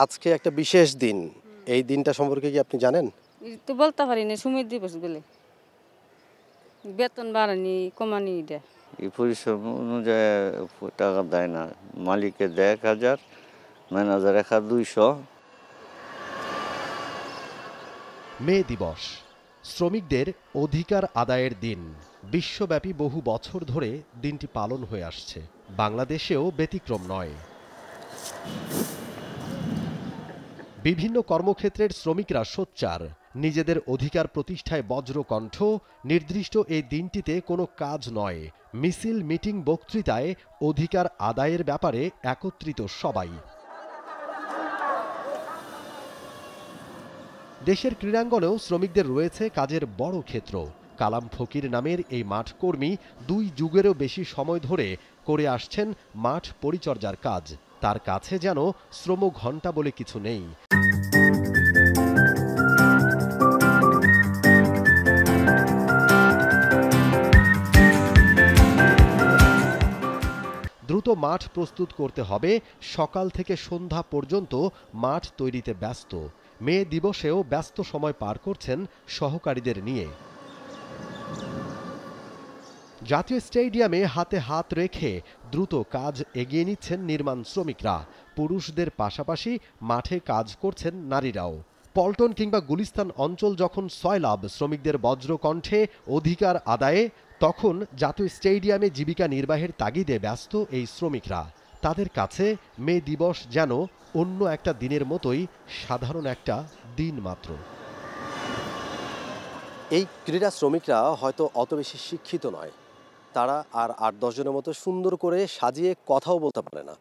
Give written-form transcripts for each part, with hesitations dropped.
আজকে একটা বিশেষ দিন, এই দিনটা সম্পর্কে কি আপনি জানেন? তো বলতে পারি না, শ্রমিক দিবস বলে বেতন বাড়ানি কমানি এটা। এই পরিশ্রম অনুযায়ী টাকা দেয় না, মালিকে দেয় ১,০০০, ম্যানেজার ১,২০০। মে দিবস শ্রমিকদের অধিকার আদায়ের দিন। বিশ্বব্যাপী বহু বছর ধরে দিনটি পালন হয়ে আসছে, বাংলাদেশেও ব্যতিক্রম নয়। বিভিন্ন কর্মক্ষেত্রের শ্রমিকরা সোচ্চার, নিজেদের অধিকার প্রতিষ্ঠায় বজ্রকণ্ঠ। নির্দিষ্ট এই দিনটিতে কোনো কাজ নয়, মিছিল, মিটিং, বক্তৃতায় অধিকার আদায়ের ব্যাপারে একত্রিত সবাই। দেশের ক্রীড়াঙ্গনেও শ্রমিকদের রয়েছে কাজের বড় ক্ষেত্র। কালাম ফকির নামের এই মাঠ কর্মী ২ যুগেরও বেশি সময় ধরে করে আসছেন মাঠ পরিচর্যার কাজ। তার কাছে যেন শ্রম ঘণ্টা বলে কিছু নেই। দ্রুত মাঠ প্রস্তুত করতে হবে, সকাল থেকে সন্ধ্যা পর্যন্ত মাঠ তৈরিতে ব্যস্ত। মে দিবসেও ব্যস্ত সময় পার করছেন সহকারীদের নিয়ে। জাতীয় স্টেডিয়ামে হাতে হাত রেখে দ্রুত কাজ এগিয়ে নিচ্ছেন নির্মাণ শ্রমিকরা। পুরুষদের পাশাপাশি মাঠে কাজ করছেন নারীরাও। পল্টন কিংবা গুলিস্তান অঞ্চল যখন সয়লাব শ্রমিকদের বজ্রকণ্ঠে অধিকার আদায়ে, তখন জাতীয় স্টেডিয়ামে জীবিকা নির্বাহের তাগিদে ব্যস্ত এই শ্রমিকরা। তাদের কাছে মে দিবস যেন অন্য একটা দিনের মতোই সাধারণ একটা দিন মাত্র। এই ক্রীড়া শ্রমিকরা হয়তো অত বেশি শিক্ষিত নয়, তারা আর ৮-১০ জনের মতো সুন্দর করে সাজিয়ে কথাও বলতে পারে না,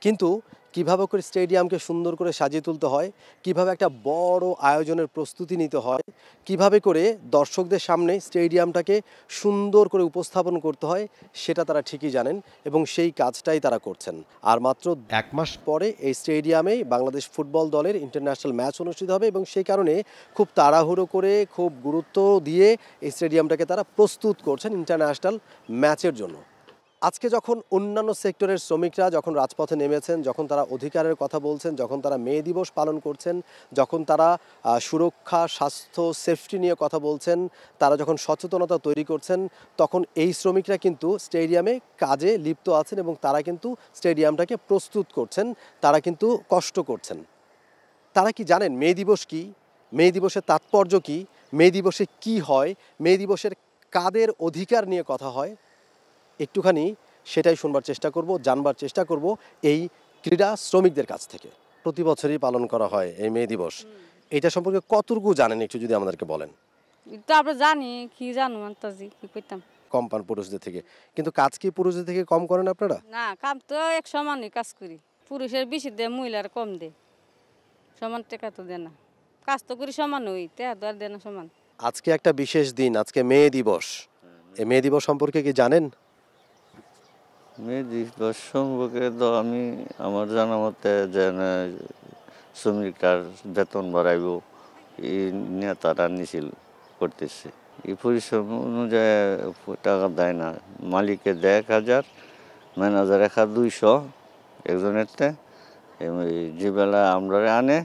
কিন্তু কিভাবে করে স্টেডিয়ামকে সুন্দর করে সাজিয়ে তুলতে হয়, কিভাবে একটা বড় আয়োজনের প্রস্তুতি নিতে হয়, কিভাবে করে দর্শকদের সামনে স্টেডিয়ামটাকে সুন্দর করে উপস্থাপন করতে হয়, সেটা তারা ঠিকই জানেন এবং সেই কাজটাই তারা করছেন। আর মাত্র ১ মাস পরে এই স্টেডিয়ামেই বাংলাদেশ ফুটবল দলের ইন্টারন্যাশনাল ম্যাচ অনুষ্ঠিত হবে এবং সেই কারণে খুব তাড়াহুড়ো করে, খুব গুরুত্ব দিয়ে এই স্টেডিয়ামটাকে তারা প্রস্তুত করছেন ইন্টারন্যাশনাল ম্যাচের জন্য। আজকে যখন অন্যান্য সেক্টরের শ্রমিকরা যখন রাজপথে নেমেছেন, যখন তারা অধিকারের কথা বলছেন, যখন তারা মে দিবস পালন করছেন, যখন তারা সুরক্ষা, স্বাস্থ্য, সেফটি নিয়ে কথা বলছেন, তারা যখন সচেতনতা তৈরি করছেন, তখন এই শ্রমিকরা কিন্তু স্টেডিয়ামে কাজে লিপ্ত আছেন এবং তারা কিন্তু স্টেডিয়ামটাকে প্রস্তুত করছেন, তারা কিন্তু কষ্ট করছেন। তারা কি জানেন মে দিবস কী, মে দিবসের তাৎপর্য কী, মে দিবসে কী হয়, মে দিবসের কাদের অধিকার নিয়ে কথা হয়? একটুখানি সেটাই শুনবার চেষ্টা করব, জানবার চেষ্টা করব এই ক্রীড়া শ্রমিকদের কাছ থেকে। প্রতি বছরই পালন করা হয় এই মে দিবস, এটা সম্পর্কে কতটুকু জানেন একটু যদি আমাদেরকে বলেন। তো আমরা জানি, কি জানো আন্তাজি কি করতাম। কম পান পুরুষদের থেকে, কিন্তু কাজ কি পুরুষদের থেকে কম করেন আপনারা? না, কাম তো এক সমানই কাজ করি, পুরুষের বেশি দেয়, মহিলার কম দেয়, সমান টাকা তো দেয় না। কাজ তো করি সমান, হই টাকা তো আর দেয় না সমান। আজকে একটা বিশেষ দিন, আজকে মে দিবস, এই মে দিবস সম্পর্কে কি জানেন? মে দিবস সম্পর্কে তো আমি আমার জানা মতে যে শ্রমিকরার বেতন বাড়াইব এই নিয়ে তারা মিছিল করতেছে। এই পরিশ্রম অনুযায়ী টাকা দেয় না, মালিকে দেয় ১,০০০, ম্যানেজার ১,২০০ একজনেরতে। যে বেলা আমরা আনে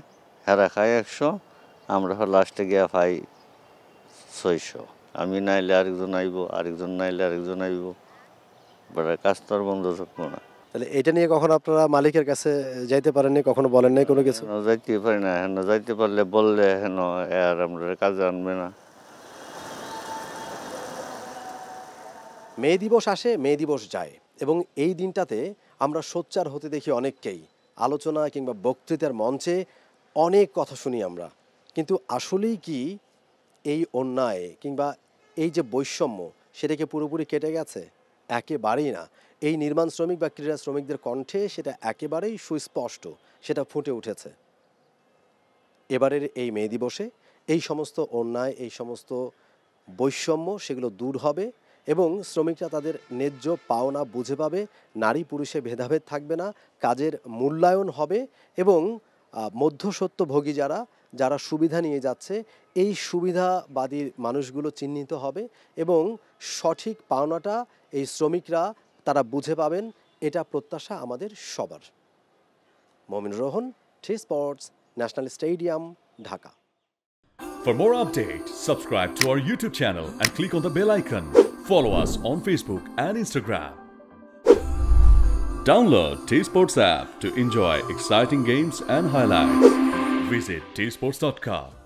হেরা খাই ১০০, আমরা লাস্টে গিয়া পাই ৬০০। আমি নাইলে আরেকজন আইব, আরেকজন নাইলে আরেকজন আইব, কাজ তো আর বন্ধ থাকবো না। তাহলে এটা নিয়ে কখনো আপনারা মালিকের কাছে যাইতে পারেননি, কখনো বলেন নাই কোনো কিছু? যাইতে পারি না, হেন যাইতে পারলে বললে হেন আর আমরা কাজে আনবে না। মে দিবস আসে, মে দিবস যায় এবং এই দিনটাতে আমরা সোচ্চার হতে দেখি অনেককেই। আলোচনা কিংবা বক্তৃতার মঞ্চে অনেক কথা শুনি আমরা, কিন্তু আসলেই কি এই অন্যায় কিংবা এই যে বৈষম্য, সেটাকে পুরোপুরি কেটে গেছে? একেবারেই না। এই নির্মাণ শ্রমিক বা ক্রীড়া শ্রমিকদের কণ্ঠে সেটা একেবারেই সুস্পষ্ট, সেটা ফুটে উঠেছে। এবারের এই মে দিবসে এই সমস্ত অন্যায়, এই সমস্ত বৈষম্য সেগুলো দূর হবে এবং শ্রমিকরা তাদের ন্যায্য পাওনা বুঝে পাবে, নারী পুরুষে ভেদাভেদ থাকবে না, কাজের মূল্যায়ন হবে এবং মধ্যস্বত্বভোগী যারা যারা সুবিধা নিয়ে যাচ্ছে, এই সুবিধাবাদী মানুষগুলো চিহ্নিত হবে এবং সঠিক পাওনাটা এই শ্রমিকরা তারা বুঝে পাবেন, এটা প্রত্যাশা আমাদের সবার। Mominur Rahman, T Sports, National Stadium, Dhaka. For more updates, subscribe to our YouTube channel and click on the bell icon. Follow us on Facebook and Instagram. Download T Sports app to enjoy exciting games and highlights. Visit tsports.com.